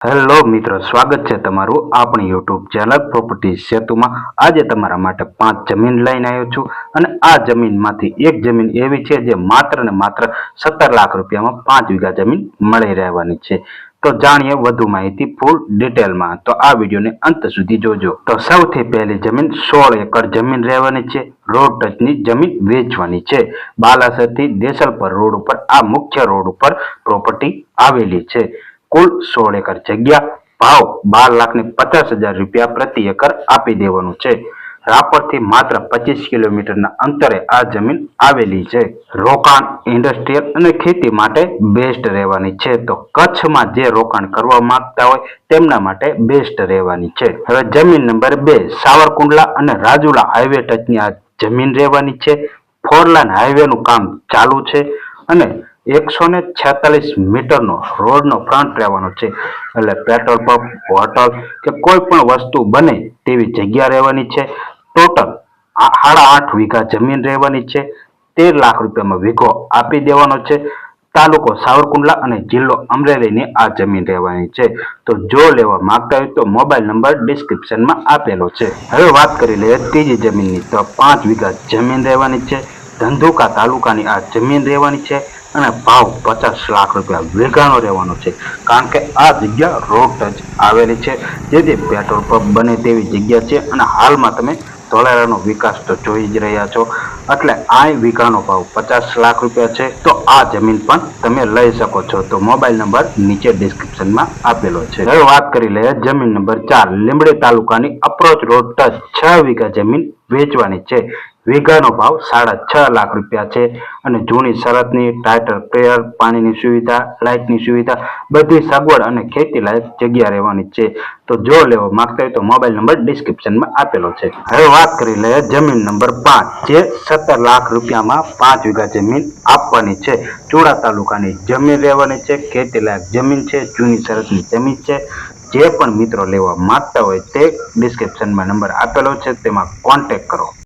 Hello મિત્રો, સ્વાગત છે તમારું આપણી યુટ્યુબ ચેનલ પ્રોપર્ટી સેતુમાં। આજે તમારા માટે 5 જમીન લઈને આવ્યો છું અને આ જમીનમાંથી એક જમીન એવી છે જે માત્ર ને માત્ર 17 લાખ રૂપિયામાં 5 વીઘા જમીન મળી રહેવાની છે। તો જાણીએ વધુ માહિતી ફૂલ ડિટેલમાં, તો આ વિડીયોને અંત સુધી જોજો। તો સૌથી પહેલી જમીન 16 એકર જમીન રહેવાની છે। રોડ ટચની જમીન વેચવાની છે। બાલાસરથી દેસલપર રોડ ઉપર આ મુખ્ય રોડ ઉપર પ્રોપર્ટી આવેલી છે। કુલ 16 એકર જગ્યા, ભાવ 12,50,000 રૂપિયા પ્રતિ એકર આપી દેવાનું છે। રાપરથી માત્ર 25 કિલોમીટરના અંતરે આ જમીન આવેલી છે। રોકાણ, ઇન્ડસ્ટ્રીયલ અને ખેતી માટે બેસ્ટ રહેવાની છે। તો કચ્છમાં જે રોકાણ કરવા માંગતા હોય તેમના માટે બેસ્ટ રહેવાની છે। હવે જમીન નંબર 2, સાવરકુંડલા અને રાજુલા હાઈવે ટચની આ જમીન રહેવાની છે। 4 લાઇન હાઈવેનું કામ ચાલુ છે અને 146 મીટરનો રોડનો ફ્રન્ટ રહેવાનો છે। એટલે પેટ્રોલ પંપ, હોટલ કે કોઈ પણ વસ્તુ બને તેવી જગ્યા રહેવાની છે। ટોટલ 8.5 વીઘા જમીન રહેવાની છે। 13 લાખ રૂપિયામાં વીઘો આપી દેવાનો છે। તાલુકો સાવરકુંડલા અને જિલ્લો અમરેલીની આ જમીન રહેવાની છે। તો જો લેવા માંગતા હોય તો મોબાઈલ નંબર ડિસ્ક્રિપ્શનમાં આપેલો છે। હવે વાત કરી લઈએ ત્રીજી જમીનની, તો 5 વીઘા જમીન રહેવાની છે। ધંધુકા તાલુકાની આ જમીન રહેવાની છે અને ભાવ 50 લાખ રૂપિયા વીઘાનો રહેવાનો છે। કારણ કે આ જગ્યા રોડ ટચ આવેલી છે, જેથી પેટ્રોલ પંપ બને તેવી જગ્યા છે અને હાલમાં તમે ધોલેરાનો વિકાસ તો જોઈ જ રહ્યા છો, એટલે આ વીઘાનો ભાવ 50 લાખ રૂપિયા છે। તો આ જમીન પણ તમે લઈ શકો છો। તો મોબાઈલ નંબર નીચે ડિસ્ક્રિપ્શનમાં આપેલો છે। હવે વાત કરી લઈએ જમીન નંબર 4, લીંબડી તાલુકાની અપ્રોચ રોડ ટચ 6 વીઘા જમીન વેચવાની છે। વીઘાનો ભાવ 6.5 લાખ રૂપિયા છે અને જૂની શરતની ટાઇટલ ક્લિયર, પાણીની સુવિધા, લાઇટની સુવિધા, બધી સગવડ અને ખેતી લાયક જગ્યા રહેવાની છે। તો જો લેવા માંગતા હોય તો મોબાઈલ નંબર ડિસ્ક્રિપ્શનમાં આપેલો છે। હવે વાત કરી લઈએ જમીન નંબર 5, જે 17 લાખ રૂપિયામાં 5 વીઘા જમીન આપવાની છે। ચુડા તાલુકાની જમીન રહેવાની છે, ખેતી લાયક જમીન છે, જૂની શરતની જમીન છે। જે પણ મિત્રો લેવા માંગતા હોય તે ડિસ્ક્રિપ્શનમાં નંબર આપેલો છે, તેમાં કોન્ટેક્ટ કરો।